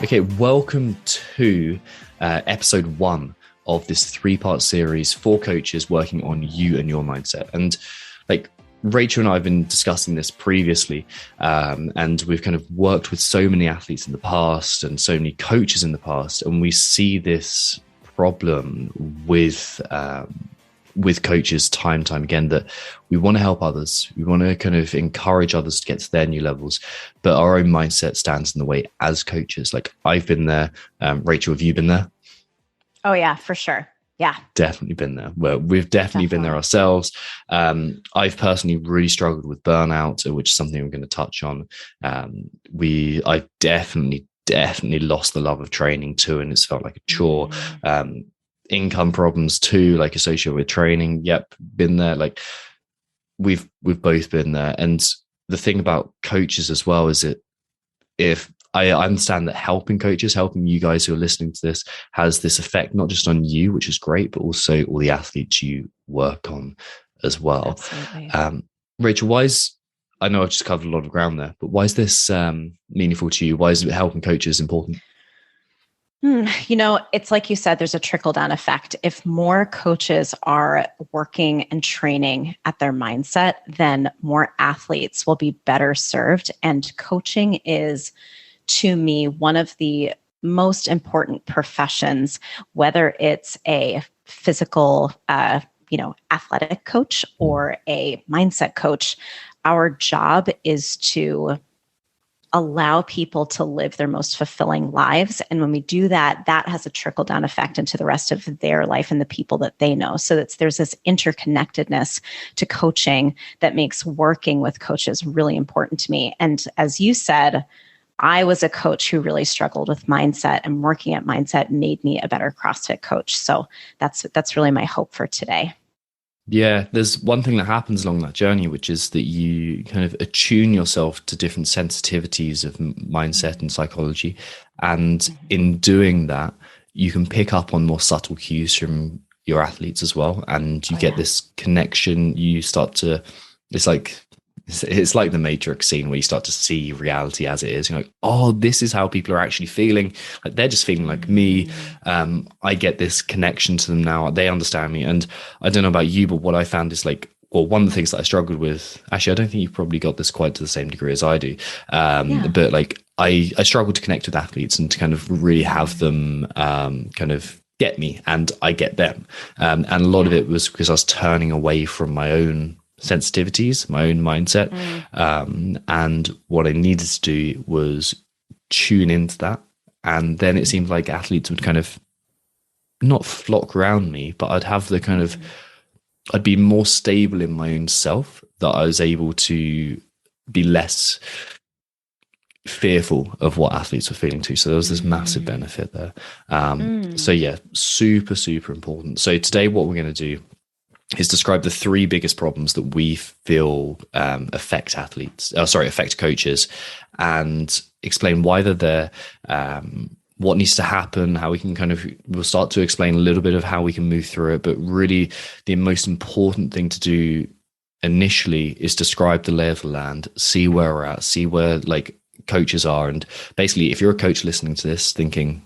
Okay, welcome to episode 1 of this 3-part series for coaches working on you and your mindset. And like Rachel and I have been discussing this previously, and we've kind of worked with so many athletes in the past and so many coaches in the past, and we see this problem with coaches time and time again, that we want to help others, we want to kind of encourage others to get to their new levels, but our own mindset stands in the way as coaches. Like I've been there. Rachel, have you been there? Oh yeah, for sure. Yeah, definitely been there. Well, we've definitely been there ourselves. I've personally really struggled with burnout, which is something we're going to touch on. I've definitely lost the love of training too, and it's felt like a chore. Income problems too, like associated with training. Yep, been there. Like we've both been there. And the thing about coaches as well is that if I understand that helping you guys who are listening to this, has this effect not just on you, which is great, but also all the athletes you work on as well. Absolutely. Rachel, I know I've just covered a lot of ground there, but why is this meaningful to you? Why is helping coaches important? You know, it's like you said, there's a trickle-down effect. If more coaches are working and training at their mindset, then more athletes will be better served. And coaching is, to me, one of the most important professions, whether it's a physical, athletic coach or a mindset coach. Our job is to allow people to live their most fulfilling lives. And when we do that, that has a trickle-down effect into the rest of their life and the people that they know. So there's this interconnectedness to coaching that makes working with coaches really important to me. And as you said, I was a coach who really struggled with mindset, and working at mindset made me a better CrossFit coach. So that's really my hope for today. Yeah, there's one thing that happens along that journey, which is that you kind of attune yourself to different sensitivities of mindset and psychology. And in doing that, you can pick up on more subtle cues from your athletes as well. And you get this connection. You start to, it's like the Matrix scene where you start to see reality as it is. You're like, oh, this is how people are actually feeling. Like they're just feeling like me. I get this connection to them now. They understand me. And I don't know about you, but what I found is one of the things that I struggled with, actually, I don't think you've probably got this quite to the same degree as I do. But like I struggled to connect with athletes and to kind of really have them kind of get me, and I get them. And a lot of it was because I was turning away from my own sensitivities, my own mindset. And what I needed to do was tune into that. And then it seemed like athletes would kind of not flock around me, but I'd have the kind of, I'd be more stable in my own self, that I was able to be less fearful of what athletes were feeling too. So there was this massive benefit there. So yeah, super, super important. So today what we're going to do is describe the 3 biggest problems that we feel affect coaches, and explain why they're there, what needs to happen, how we can we'll start to explain a little bit of how we can move through it. But really the most important thing to do initially is describe the lay of the land, see where we're at, see where like coaches are. And basically, if you're a coach listening to this thinking,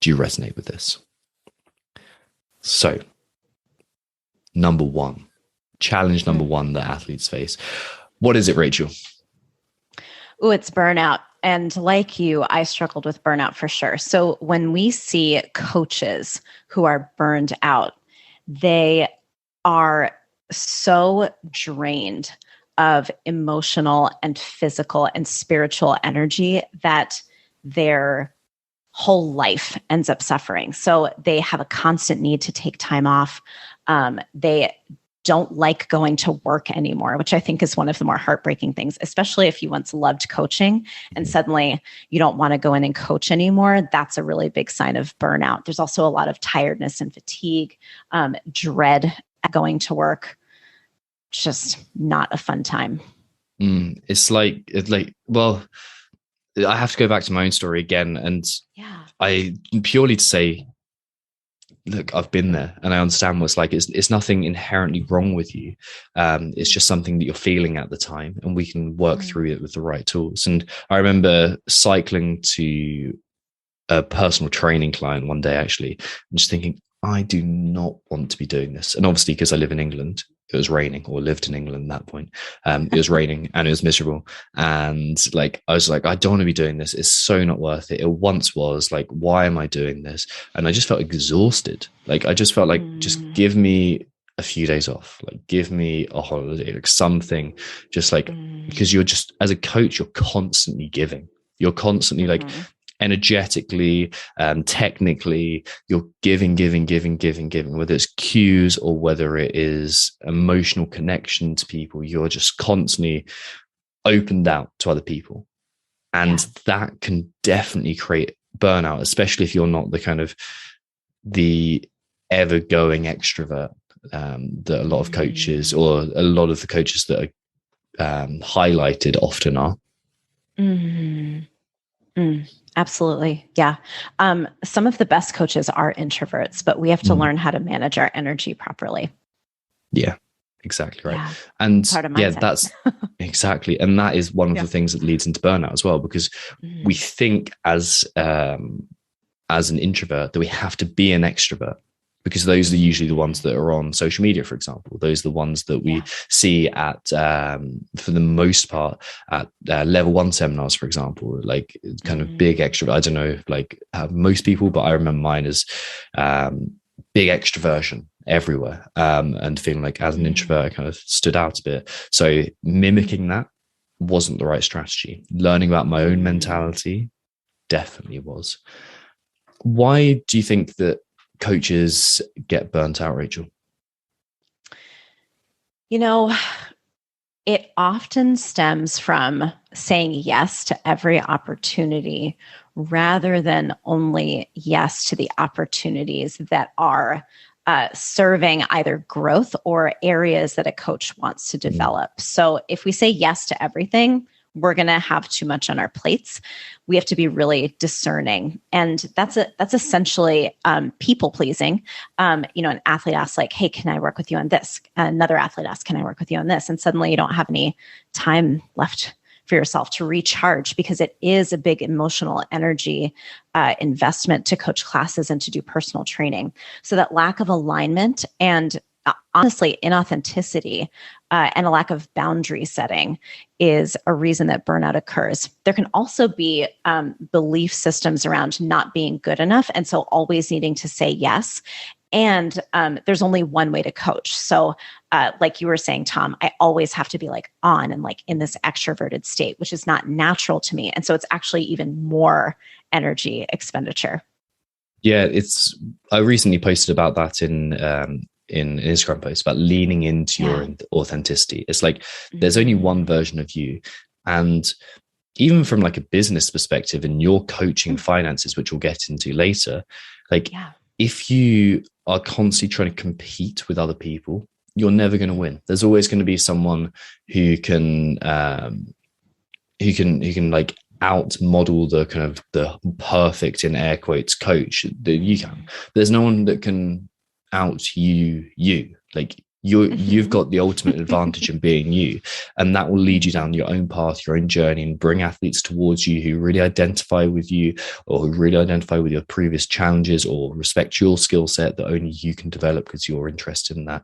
do you resonate with this? So challenge number one that athletes face. What is it, Rachel? Oh, it's burnout. And like you, I struggled with burnout for sure. So when we see coaches who are burned out, they are so drained of emotional and physical and spiritual energy that their whole life ends up suffering. So they have a constant need to take time off. They don't like going to work anymore, which I think is one of the more heartbreaking things, especially if you once loved coaching and suddenly you don't want to go in and coach anymore. That's a really big sign of burnout. There's also a lot of tiredness and fatigue, dread at going to work. Just not a fun time. It's like, well, I have to go back to my own story again. And I purely to say, look, I've been there and I understand what it's like. It's nothing inherently wrong with you. It's just something that you're feeling at the time, and we can work through it with the right tools. And I remember cycling to a personal training client one day, actually, and just thinking, I do not want to be doing this. And obviously, because I live in England, it was raining, or lived in England at that point. It was raining and it was miserable. And like, I was like, I don't want to be doing this. It's so not worth it. It once was like, why am I doing this? And I just felt exhausted. Like, I just felt like, just give me a few days off, like give me a holiday, like something, just like, because you're just, as a coach, you're constantly giving. You're constantly like, energetically, technically, you're giving, whether it's cues or whether it is emotional connection to people. You're just constantly opened out to other people. And that can definitely create burnout, especially if you're not the kind of the ever going extrovert that a lot of coaches, or a lot of the coaches that are highlighted often are. Absolutely. Yeah. Some of the best coaches are introverts, but we have to learn how to manage our energy properly. Yeah, exactly right. Yeah. And that's exactly. And that is one of the things that leads into burnout as well, because we think as an introvert that we have to be an extrovert, because those are usually the ones that are on social media, for example. Those are the ones that we see at, for the most part, at level 1 seminars, for example, like kind of big extrovert. I don't know, like most people, but I remember mine as big extroversion everywhere, and feeling like as an introvert, I kind of stood out a bit. So mimicking that wasn't the right strategy. Learning about my own mentality definitely was. Why do you think that coaches get burnt out, Rachel? You know, it often stems from saying yes to every opportunity rather than only yes to the opportunities that are serving either growth or areas that a coach wants to develop. So if we say yes to everything, we're going to have too much on our plates. We have to be really discerning. And that's essentially people pleasing. An athlete asks like, hey, can I work with you on this? Another athlete asks, can I work with you on this? And suddenly you don't have any time left for yourself to recharge, because it is a big emotional energy investment to coach classes and to do personal training. So that lack of alignment and honestly, inauthenticity and a lack of boundary setting is a reason that burnout occurs. There can also be belief systems around not being good enough, and so always needing to say yes. And there's only one way to coach. So like you were saying, Tom, I always have to be like on and like in this extroverted state, which is not natural to me. And so it's actually even more energy expenditure. Yeah, I recently posted about that in an Instagram post about leaning into your authenticity. It's like there's only one version of you. And even from like a business perspective and your coaching finances, which we'll get into later, like if you are constantly trying to compete with other people, you're never going to win. There's always going to be someone who can like out model the kind of the perfect, in air quotes, coach that you can. There's no one that can out you like you've got the ultimate advantage in being you, and that will lead you down your own path, your own journey, and bring athletes towards you who really identify with you, or who really identify with your previous challenges, or respect your skill set that only you can develop because you're interested in that.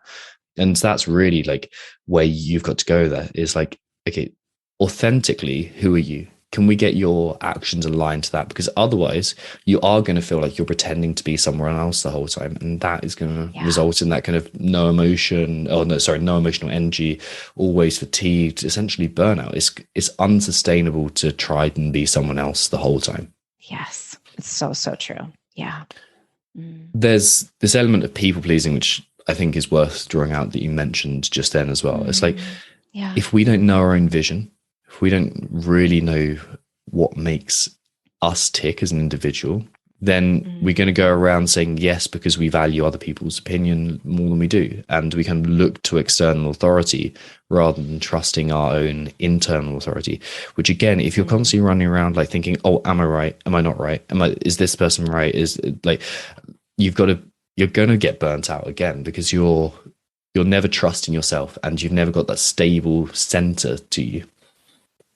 And that's really like where you've got to go. There is like, okay, authentically, who are you? Can we get your actions aligned to that? Because otherwise you are going to feel like you're pretending to be someone else the whole time. And that is going to result in that kind of no emotional energy, always fatigued, essentially burnout. It's unsustainable to try and be someone else the whole time. Yes, it's so true. Yeah. There's this element of people pleasing, which I think is worth drawing out, that you mentioned just then as well. It's like, if we don't know our own vision, if we don't really know what makes us tick as an individual, then we're going to go around saying yes because we value other people's opinion more than we do. And we can look to external authority rather than trusting our own internal authority, which again, if you're constantly running around like thinking, oh, am I right? Am I not right? Is this person right? Is like, you're going to get burnt out again, because you're never trusting yourself and you've never got that stable center to you.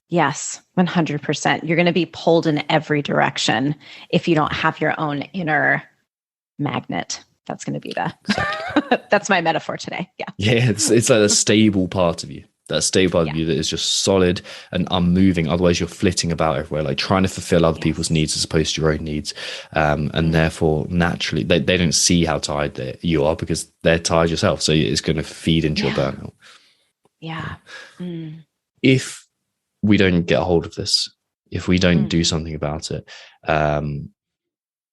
Yes, 100%. You're going to be pulled in every direction if you don't have your own inner magnet. That's going to be Exactly. that's my metaphor today. Yeah. Yeah, it's like a stable part of you. That stable part of you that is just solid and unmoving. Otherwise, you're flitting about everywhere, like trying to fulfill other people's needs as opposed to your own needs. And therefore, naturally, they don't see how tired you are because they're tired yourself. So it's going to feed into your burnout. Yeah. If we don't get a hold of this, if we don't do something about it,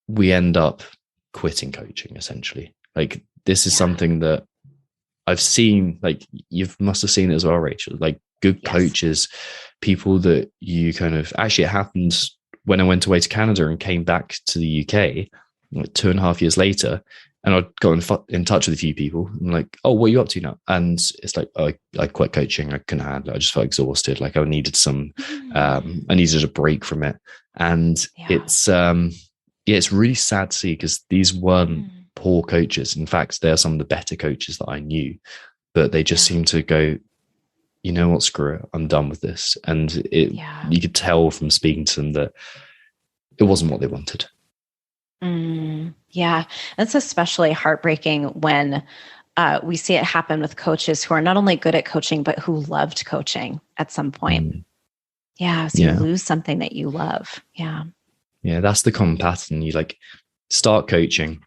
we end up quitting coaching, essentially. Like, this is something that I've seen, like, you must have seen it as well, Rachel, like good coaches, people that you kind of, actually it happened when I went away to Canada and came back to the UK like 2.5 years later, and I'd go in touch with a few people. I'm like, oh, what are you up to now? And it's like, oh, I quit coaching. I couldn't handle it. I just felt exhausted. Like I needed I needed a break from it. And it's really sad to see, because these weren't poor coaches. In fact, they're some of the better coaches that I knew, but they just seem to go, you know what, screw it, I'm done with this. And you could tell from speaking to them that it wasn't what they wanted. Yeah, that's especially heartbreaking when we see it happen with coaches who are not only good at coaching, but who loved coaching at some point. So you lose something that you love. Yeah, that's the common pattern. You like start coaching,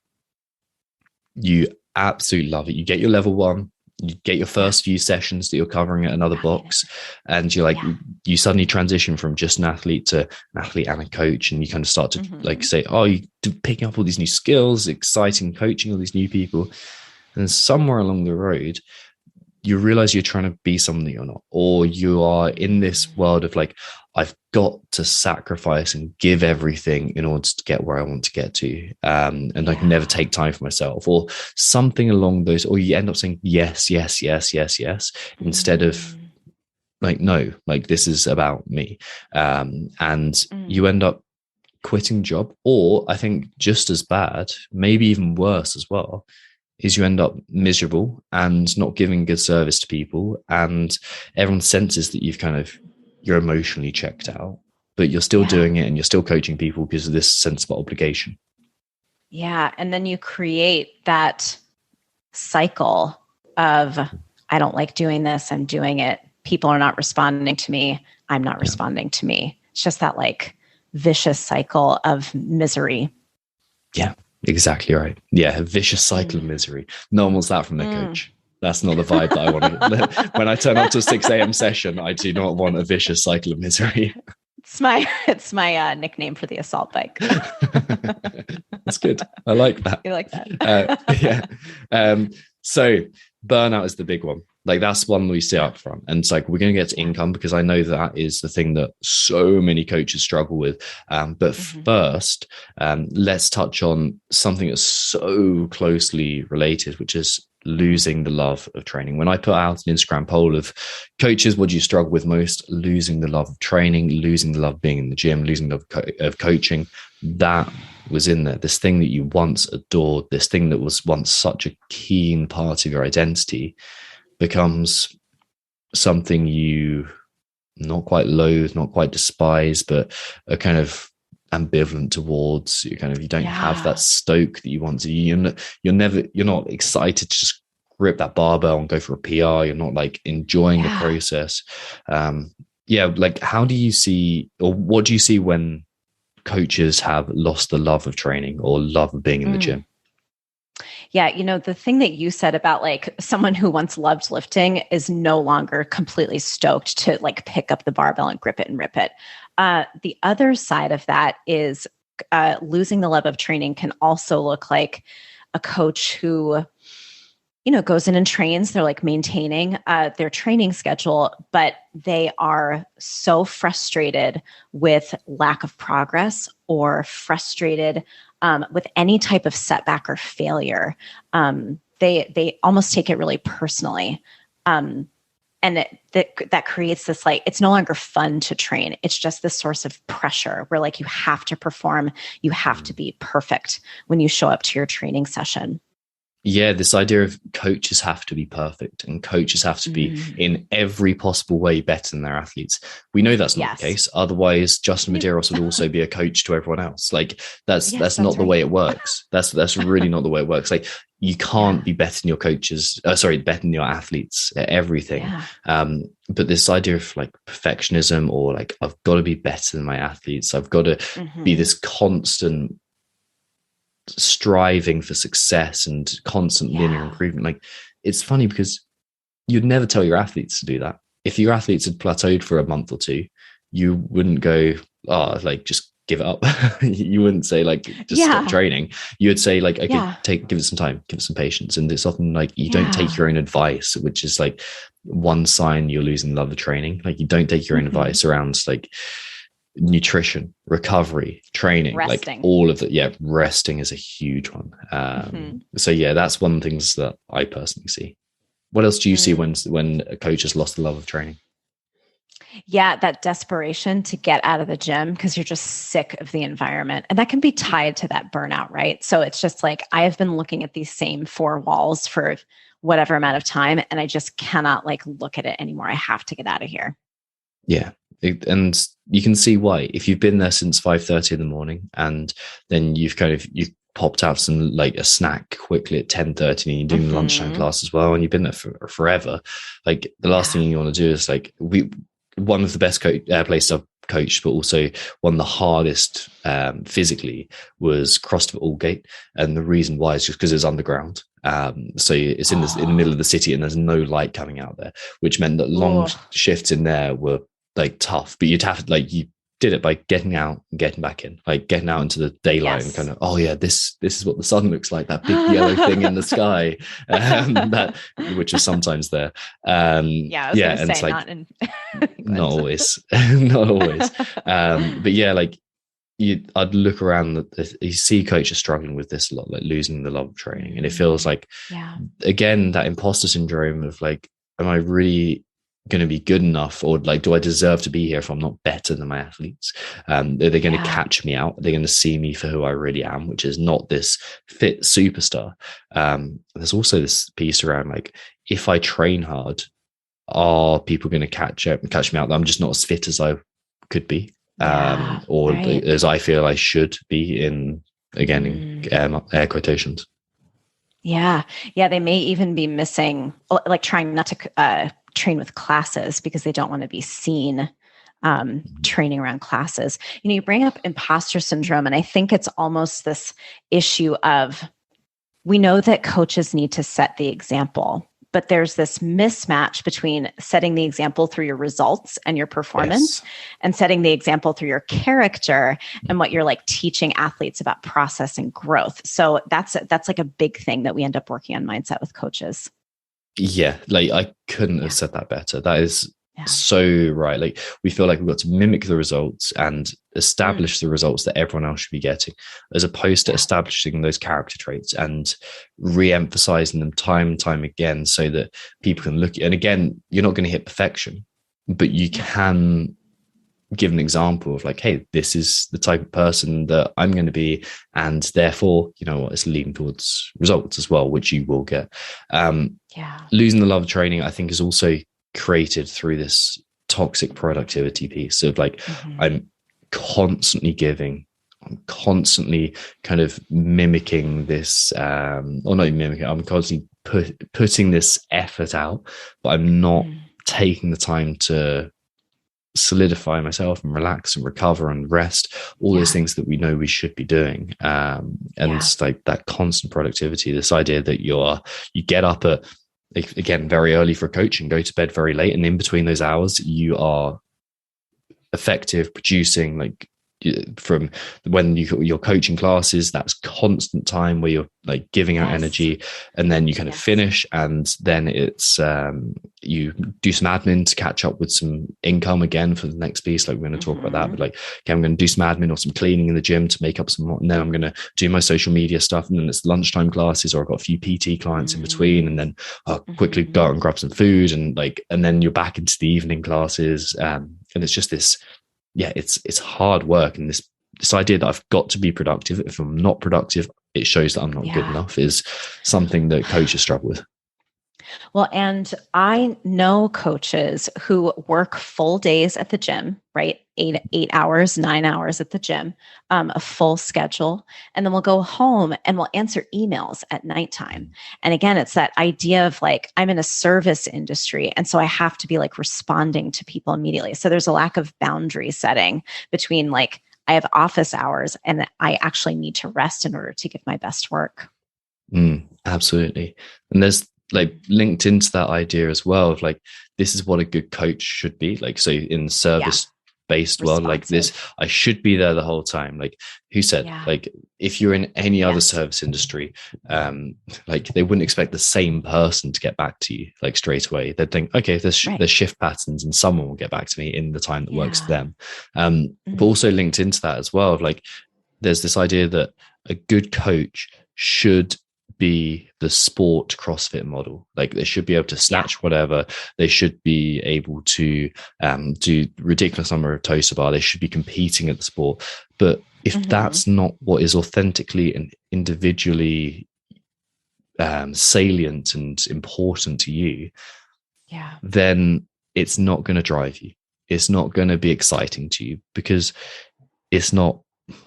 you absolutely love it. You get your level 1, you get your first few sessions that you're covering at another box, and you're like, you suddenly transition from just an athlete to an athlete and a coach, and you kind of start to like say, oh, you're picking up all these new skills, exciting coaching all these new people, and somewhere along the road you realize you're trying to be someone that you're not, or you are in this world of like, I've got to sacrifice and give everything in order to get where I want to get to. And I can never take time for myself, or something along those, or you end up saying yes, instead of like, no, like this is about me. And you end up quitting job, or I think just as bad, maybe even worse as well, is you end up miserable and not giving good service to people, and everyone senses that you're emotionally checked out, but you're still doing it and you're still coaching people because of this sense of obligation. Yeah. And then you create that cycle of, I don't like doing this, I'm doing it. People are not responding to me. I'm not responding to me. It's just that like vicious cycle of misery. Yeah. Exactly right. Yeah, a vicious cycle of misery. No one wants that from their coach. That's not the vibe that I want. When I turn up to a 6 a.m. session, I do not want a vicious cycle of misery. It's my nickname for the assault bike. That's good. I like that. You like that? So burnout is the big one. Like that's one we see up front. And it's like, we're going to get to income, because I know that is the thing that so many coaches struggle with. But first, let's touch on something that's so closely related, which is losing the love of training. When I put out an Instagram poll of coaches, what do you struggle with most? Losing the love of training, losing the love of being in the gym, losing the love of coaching. That was in there. This thing that you once adored, this thing that was once such a keen part of your identity, becomes something you not quite loathe, not quite despise, but are kind of ambivalent towards. You don't have that stoke that you want to. You're not excited to just grip that barbell and go for a PR. You're not like enjoying the process. Like how do you see, or what do you see when coaches have lost the love of training or love of being in the gym? Yeah, the thing that you said about like someone who once loved lifting is no longer completely stoked to like pick up the barbell and grip it and rip it. The other side of that is losing the love of training can also look like a coach who, goes in and trains. They're like maintaining their training schedule, but they are so frustrated with lack of progress or frustrated with any type of setback or failure. They almost take it really personally. And that creates this, like, it's no longer fun to train. It's just this source of pressure where like you have to perform, you have to be perfect when you show up to your training session. Yeah, this idea of coaches have to be perfect and coaches have to be in every possible way better than their athletes. We know that's not the Yes. case. Otherwise, Justin Medeiros would also be a coach to everyone else. Like Yes, that's that's not the right. way it works. That's really not the way it works. Like you can't be better than your coaches. Better than your athletes at everything. Yeah. But this idea of like perfectionism or like I've got to be better than my athletes. I've got to be this constant striving for success and constant linear improvement. Like it's funny because you'd never tell your athletes to do that. If your athletes had plateaued for a month or two, you wouldn't go, oh, like just give it up. You wouldn't say like just stop training. You would say like, okay, give it some time, give it some patience. And it's often like you don't take your own advice, which is like one sign you're losing love of training. Like you don't take your own advice around like nutrition, recovery, training, resting. Like all of it. Resting is a huge one. So that's one of the things that I personally see. What else do you see when a coach has lost the love of training? Yeah, that desperation to get out of the gym because you're just sick of the environment. And that can be tied to that burnout, right? So it's just like, I have been looking at these same four walls for whatever amount of time, and I just cannot like look at it anymore. I have to get out of here. Yeah. And you can see why. If you've been there since 5:30 in the morning and then you've popped out some like a snack quickly at 10:30 and you're doing the lunchtime class as well, and you've been there for forever, like the last thing you want to do is like one of the best places I've coached, but also one of the hardest physically was CrossFit Aldgate. And the reason why is just because it's underground. So it's in the middle of the city and there's no light coming out there, which meant that long shifts in there were like tough, but you'd have to like, you did it by getting out and getting back in, like getting out into the daylight and kind of, this is what the sun looks like, that big yellow thing in the sky, that which is sometimes there. And it's like not always, not always. But like I'd look around, you see coaches struggling with this a lot, like losing the love of training, and it feels like again that imposter syndrome of like, am I really going to be good enough, or like do I deserve to be here if I'm not better than my athletes? Are they going to catch me out? Are they going to see me for who I really am, which is not this fit superstar? There's also this piece around like, if I train hard, are people going to catch me out that I'm just not as fit as I could be, as I feel I should be, in air quotations. They may even be missing, like trying not to train with classes because they don't want to be seen training around classes. You bring up imposter syndrome, and I think it's almost this issue of, we know that coaches need to set the example, but there's this mismatch between setting the example through your results and your performance and setting the example through your character and what you're like teaching athletes about process and growth. So that's like a big thing that we end up working on mindset with coaches. Yeah, like I couldn't have said that better. That is so right. Like we feel like we've got to mimic the results and establish the results that everyone else should be getting, as opposed to establishing those character traits and re-emphasizing them time and time again so that people can look. And again, you're not going to hit perfection, but you can give an example of like, hey, this is the type of person that I'm going to be, and therefore, it's leading towards results as well, which you will get. Losing the love of training, I think, is also created through this toxic productivity piece of like, I'm constantly giving, I'm constantly kind of mimicking this, or not mimicking, I'm constantly putting this effort out, but I'm not taking the time to solidify myself and relax and recover and rest, all those things that we know we should be doing. It's like that constant productivity, this idea that you get up at, again, very early for coaching, go to bed very late, and in between those hours you are effective, producing, like from when you're coaching classes, that's constant time where you're like giving out energy, and then you kind of finish, and then it's you do some admin to catch up with some income again for the next piece, like we're going to talk about that, but like, okay, I'm going to do some admin or some cleaning in the gym to make up some more, and then I'm going to do my social media stuff, and then it's lunchtime classes, or I've got a few PT clients in between, and then I'll quickly go out and grab some food, and then you're back into the evening classes, and it's just this, it's hard work, and this idea that I've got to be productive. If I'm not productive, it shows that I'm not good enough is something that coaches struggle with. Well, and I know coaches who work full days at the gym, right? 8 hours, 9 hours at the gym, a full schedule. And then we'll go home and we'll answer emails at nighttime. And again, it's that idea of like, I'm in a service industry. And so I have to be like responding to people immediately. So there's a lack of boundary setting between like, I have office hours and I actually need to rest in order to give my best work. Absolutely. And there's like linked into that idea as well of like, this is what a good coach should be like. So in service based world like this, I should be there the whole time. Like who said, like if you're in any other service industry, like they wouldn't expect the same person to get back to you like straight away. They'd think, okay, there's shift patterns and someone will get back to me in the time that works for them. But also linked into that as well of like, there's this idea that a good coach should be the sport CrossFit model. Like they should be able to snatch whatever. They should be able to do ridiculous number of toes to bar. They should be competing at the sport. But if that's not what is authentically and individually salient and important to you, then it's not going to drive you. It's not going to be exciting to you because it's not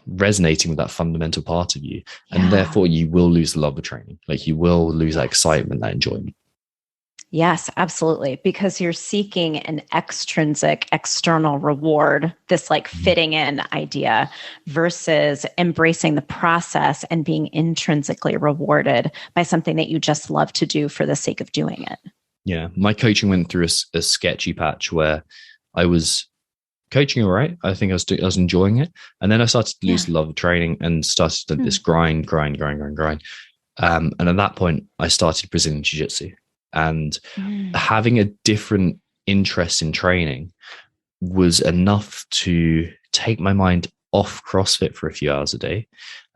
resonating with that fundamental part of you, and therefore you will lose the love of training. Like you will lose that excitement, that enjoyment. Yes, absolutely. Because you're seeking an extrinsic external reward, this like fitting in idea versus embracing the process and being intrinsically rewarded by something that you just love to do for the sake of doing it. Yeah. My coaching went through a sketchy patch where I was coaching all right. I think I was enjoying it. And then I started to lose the love of training and started this grind. And at that point, I started Brazilian Jiu-Jitsu. And having a different interest in training was enough to take my mind off CrossFit for a few hours a day.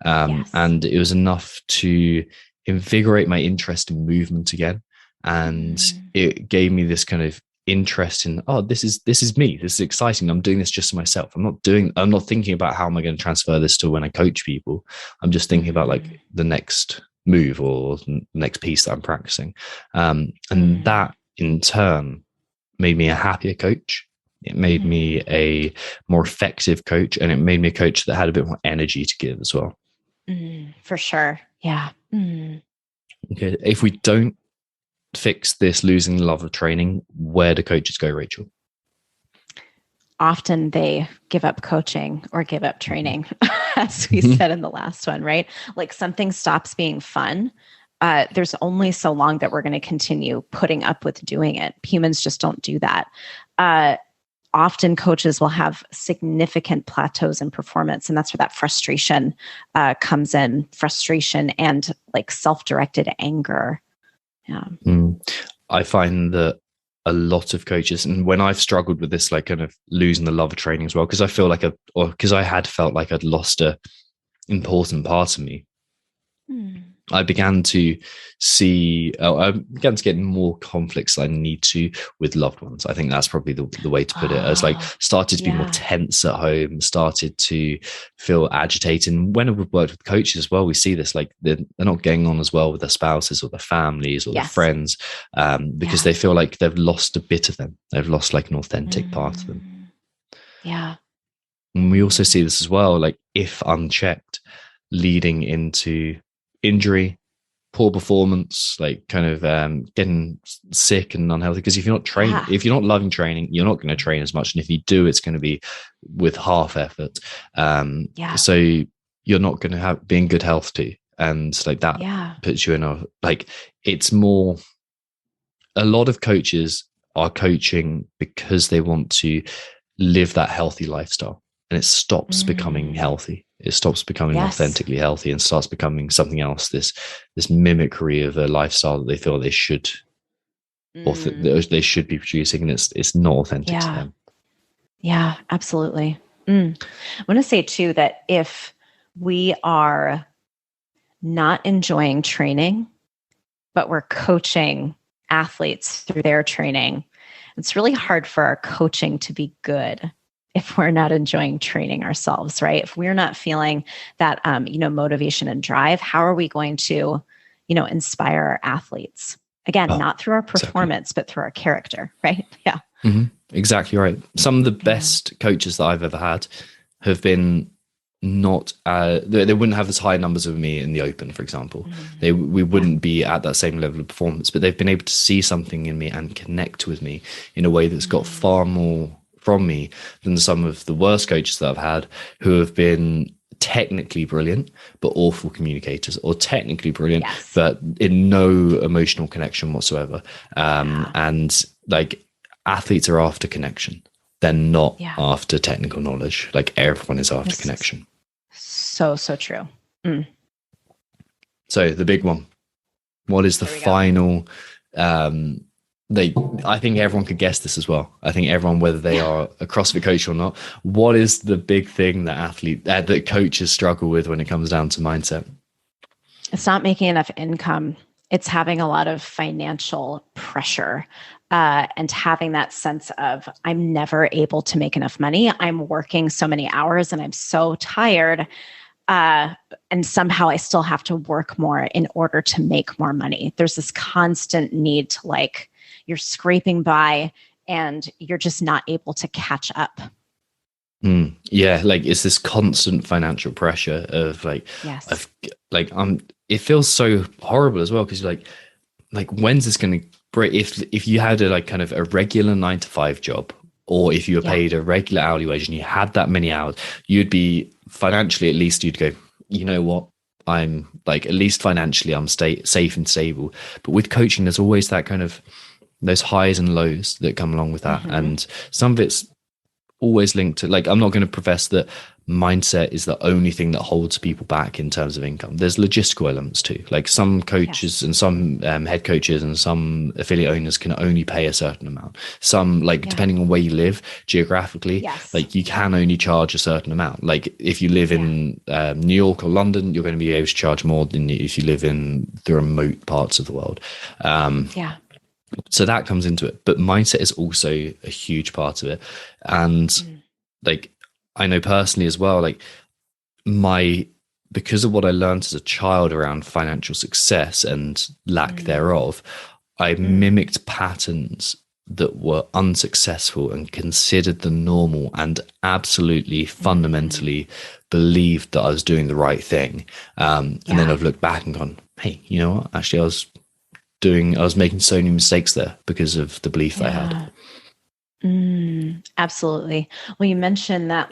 And it was enough to invigorate my interest in movement again. And it gave me this kind of interest in, this is me, this is exciting, I'm doing this just for myself. I'm not thinking about how am I going to transfer this to when I coach people. I'm just thinking about like the next move or the next piece that I'm practicing, and that in turn made me a happier coach. It made me a more effective coach, and it made me a coach that had a bit more energy to give as well. For sure. Okay, if we don't fix this losing the love of training, where do coaches go, Rachel? Often they give up coaching or give up training, as we said in the last one, right? Like something stops being fun. There's only so long that we're going to continue putting up with doing it. Humans just don't do that. Often coaches will have significant plateaus in performance, and that's where that frustration comes in, frustration and like self-directed anger. I find that a lot of coaches, and when I've struggled with this, like kind of losing the love of training as well, because I feel like because I had felt like I'd lost a important part of me. I began to see, I began to get more conflicts I need to with loved ones. I think that's probably the way to put it. I was like, started to be more tense at home, started to feel agitated. And when we've worked with coaches as well, we see this, like they're not getting on as well with their spouses or their families or their friends, because they feel like they've lost a bit of them. They've lost like an authentic part of them. And we also see this as well, like if unchecked, leading into injury, poor performance, like kind of getting sick and unhealthy. Because if you're not training, if you're not loving training, you're not going to train as much. And if you do, it's going to be with half effort. So you're not going to be in good health too. And like that puts you in a, like, it's more, a lot of coaches are coaching because they want to live that healthy lifestyle. And it stops becoming healthy. It stops becoming authentically healthy and starts becoming something else. This mimicry of a lifestyle that they feel they should, they should be producing, and it's not authentic to them. Yeah, absolutely. I want to say too that if we are not enjoying training, but we're coaching athletes through their training, it's really hard for our coaching to be good if we're not enjoying training ourselves, right? If we're not feeling that, motivation and drive, how are we going to, inspire our athletes? Again, not through our performance, but through our character, right? Yeah. Mm-hmm. Exactly right. Some of the best coaches that I've ever had have been not they wouldn't have as high numbers of me in the open, for example. We wouldn't be at that same level of performance, but they've been able to see something in me and connect with me in a way that's got far more from me than some of the worst coaches that I've had, who have been technically brilliant but awful communicators, or technically brilliant but in no emotional connection whatsoever. And like, athletes are after connection. They're not after technical knowledge. Like, everyone is after connection. So true. So the big one, what is the final, I think everyone could guess this as well. I think everyone, whether they are a CrossFit coach or not, what is the big thing that coaches struggle with when it comes down to mindset? It's not making enough income. It's having a lot of financial pressure, and having that sense of, I'm never able to make enough money. I'm working so many hours and I'm so tired. And somehow I still have to work more in order to make more money. There's this constant need to, like, you're scraping by and you're just not able to catch up. Yeah, like, it's this constant financial pressure of it feels so horrible as well, because you're like, when's this going to break? If you had a regular 9-to-5 job, or if you were paid a regular hourly wage and you had that many hours, you'd be financially, at least you'd go, you know what, I'm like, at least financially I'm safe and stable. But with coaching, there's always that kind of those highs and lows that come along with that. And some of it's always linked to, like, I'm not going to profess that mindset is the only thing that holds people back in terms of income. There's logistical elements too. Like, some coaches and some head coaches and some affiliate owners can only pay a certain amount. Some, depending on where you live geographically, like, you can only charge a certain amount. Like, if you live in New York or London, you're going to be able to charge more than if you live in the remote parts of the world. So that comes into it, but mindset is also a huge part of it. And like, I know personally as well, like, because of what I learned as a child around financial success and lack thereof, I mimicked patterns that were unsuccessful and considered the normal, and absolutely fundamentally believed that I was doing the right thing. And then I've looked back and gone, hey, you know what? Actually, I was making so many mistakes there because of the belief that I had. Absolutely. Well, you mentioned that,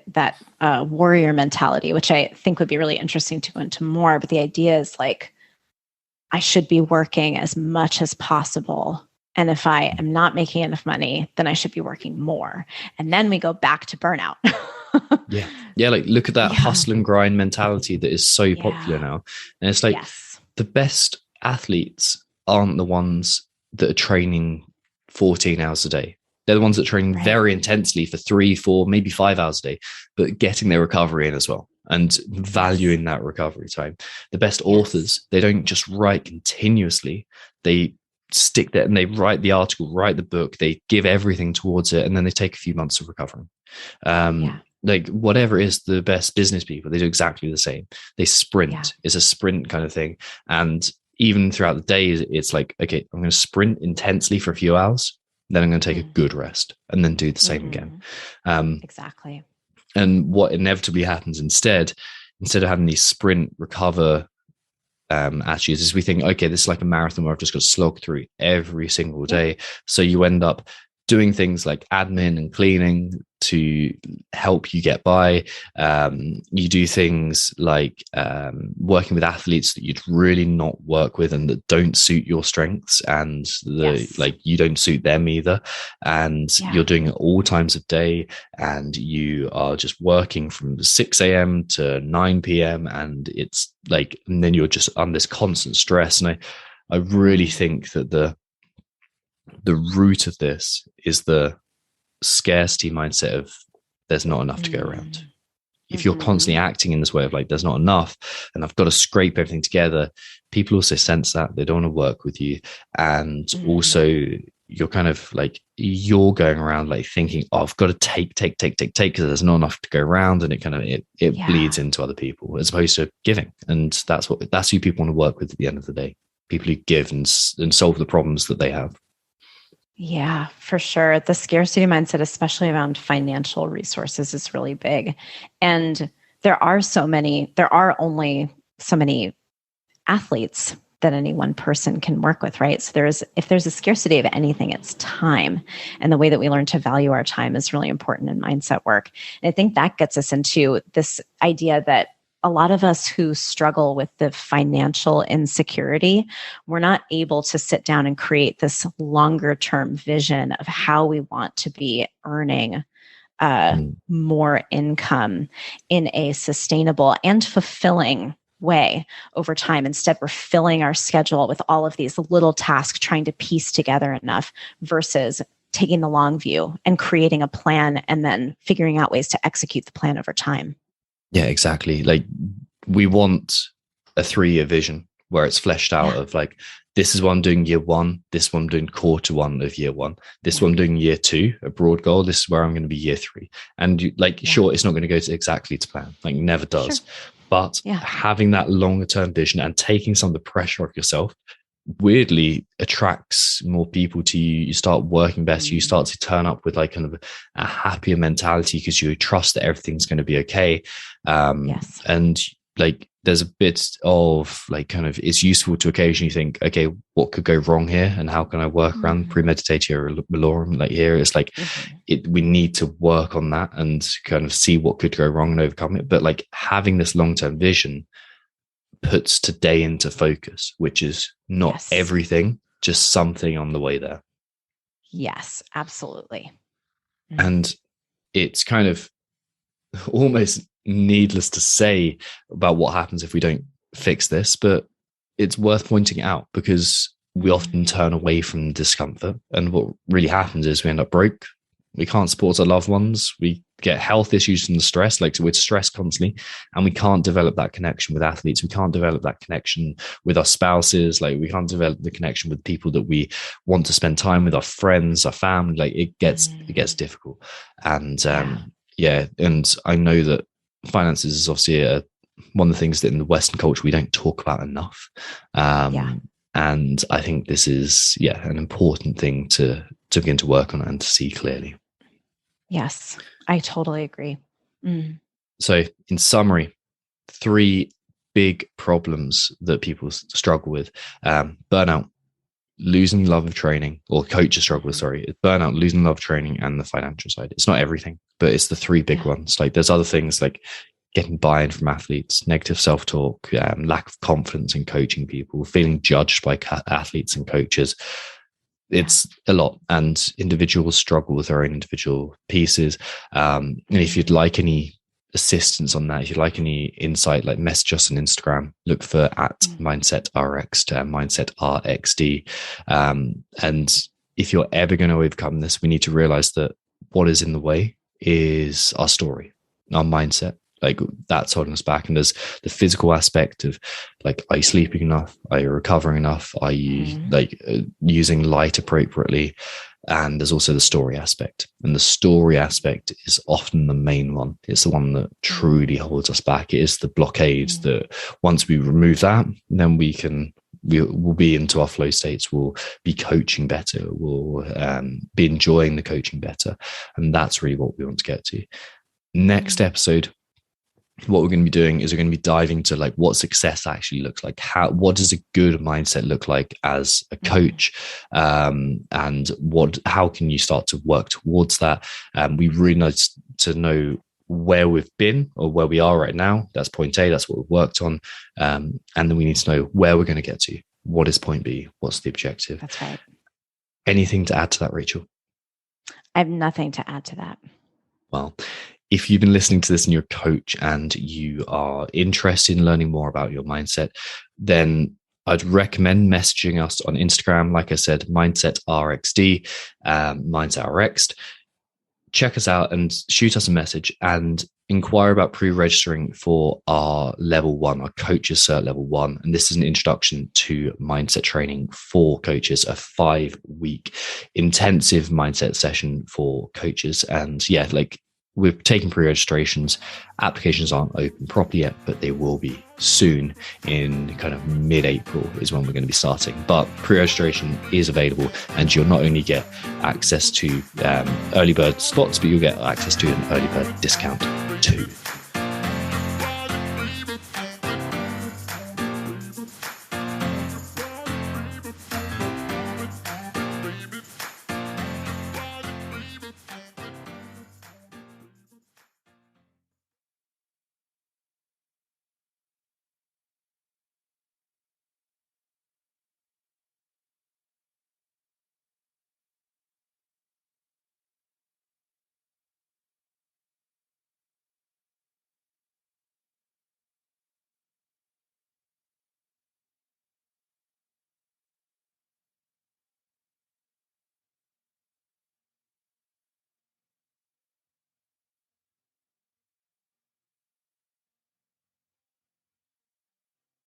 that warrior mentality, which I think would be really interesting to go into more. But the idea is, like, I should be working as much as possible. And if I am not making enough money, then I should be working more. And then we go back to burnout. Yeah. Like, look at that hustle and grind mentality that is so popular now. And it's like, the best athletes aren't the ones that are training 14 hours a day. They're the ones that train very intensely for 3, 4, maybe 5 hours a day, but getting their recovery in as well, and valuing that recovery time. The best authors, they don't just write continuously. They stick there and they write the article, write the book, they give everything towards it, and then they take a few months of recovering. Like, whatever it is, the best business people, they do exactly the same. They sprint. It's a sprint kind of thing. And even throughout the day, it's like, okay, I'm going to sprint intensely for a few hours, then I'm going to take a good rest, and then do the same again. Exactly. And what inevitably happens instead of having these sprint recover attitudes, is we think, okay, this is like a marathon where I've just got to slog through every single day. So you end up doing things like admin and cleaning to help you get by. You do things like working with athletes that you'd really not work with and that don't suit your strengths, and like, you don't suit them either. And you're doing it all times of day, and you are just working from 6 a.m. to 9 p.m. And it's like, and then you're just under this constant stress. And I really think that the root of this is the scarcity mindset of, there's not enough to go around. If you're constantly acting in this way of, like, there's not enough and I've got to scrape everything together, people also sense that. They don't want to work with you. And also, you're kind of like, you're going around like thinking, oh, I've got to take because there's not enough to go around, and it bleeds into other people as opposed to giving. And that's who people want to work with at the end of the day. People who give and solve the problems that they have. Yeah, for sure. The scarcity mindset, especially around financial resources, is really big. And there are only so many athletes that any one person can work with, right? So if there's a scarcity of anything, it's time. And the way that we learn to value our time is really important in mindset work. And I think that gets us into this idea that a lot of us who struggle with the financial insecurity, we're not able to sit down and create this longer term vision of how we want to be earning more income in a sustainable and fulfilling way over time. Instead, we're filling our schedule with all of these little tasks, trying to piece together enough versus taking the long view and creating a plan and then figuring out ways to execute the plan over time. Yeah, exactly. Like, we want a 3-year vision where it's fleshed out of like, this is what I'm doing year 1, this one I'm doing quarter 1 of year 1, this one I'm doing year 2, a broad goal, this is where I'm going to be year 3. And sure, it's not going to go exactly to plan, like never does. Sure. But having that longer term vision and taking some of the pressure off yourself weirdly attracts more people to you. You start working better. You start to turn up with like kind of a happier mentality because you trust that everything's going to be okay. And like, there's a bit of like kind of, it's useful to occasionally think, okay, what could go wrong here and how can I work around premeditatio or malorum? Like here, it's like we need to work on that and kind of see what could go wrong and overcome it. But like having this long-term vision puts today into focus, which is not everything, just something on the way there. Yes, absolutely. And it's kind of almost needless to say about what happens if we don't fix this, but it's worth pointing out because we often turn away from discomfort. And what really happens is we end up broke. We can't support our loved ones. We get health issues from the stress, like we're stressed constantly, and we can't develop that connection with athletes. We can't develop that connection with our spouses. Like we can't develop the connection with people that we want to spend time with, our friends, our family. Like it gets difficult. And and I know that finances is obviously one of the things that in the Western culture we don't talk about enough. And I think this is an important thing to begin to work on and to see clearly. Yes, I totally agree. So in summary, 3 big problems that people struggle with: burnout, losing love of training, or coaches struggle with, burnout, losing love of training, and the financial side. It's not everything, but it's the 3 big ones. Like there's other things like getting buy-in from athletes, negative self-talk, lack of confidence in coaching people, feeling judged by athletes and coaches. It's a lot, and individuals struggle with their own individual pieces. And if you'd like any assistance on that, if you'd like any insight, like message us on Instagram, look for @Mindset Rx'd, Mindset Rx'd. And if you're ever going to overcome this, we need to realize that what is in the way is our story, our mindset. Like that's holding us back. And there's the physical aspect of like, are you sleeping enough? Are you recovering enough? Are you using light appropriately? And there's also the story aspect. And the story aspect is often the main one. It's the one that truly holds us back. It is the blockades that once we remove that, then we'll be into our flow states. We'll be coaching better. We'll be enjoying the coaching better. And that's really what we want to get to. Next episode, what we're going to be doing is we're going to be diving to like what success actually looks like. What does a good mindset look like as a coach? And how can you start to work towards that? We really need to know where we've been or where we are right now. That's point A. That's what we've worked on. And then we need to know where we're going to get to. What is point B? What's the objective? That's right. Anything to add to that, Rachel? I have nothing to add to that. Well, if you've been listening to this and you're a coach and you are interested in learning more about your mindset, then I'd recommend messaging us on Instagram. Like I said, Mindset Rx'd, Mindset Rx'd. Check us out and shoot us a message. And inquire about pre-registering for our level 1, our coaches cert level 1. And this is an introduction to mindset training for coaches, a 5-week intensive mindset session for coaches. And yeah, like, we're taking pre-registrations. Applications aren't open properly yet, but they will be soon. In kind of mid-April is when we're going to be starting. But pre-registration is available, and you'll not only get access to early bird slots, but you'll get access to an early bird discount too.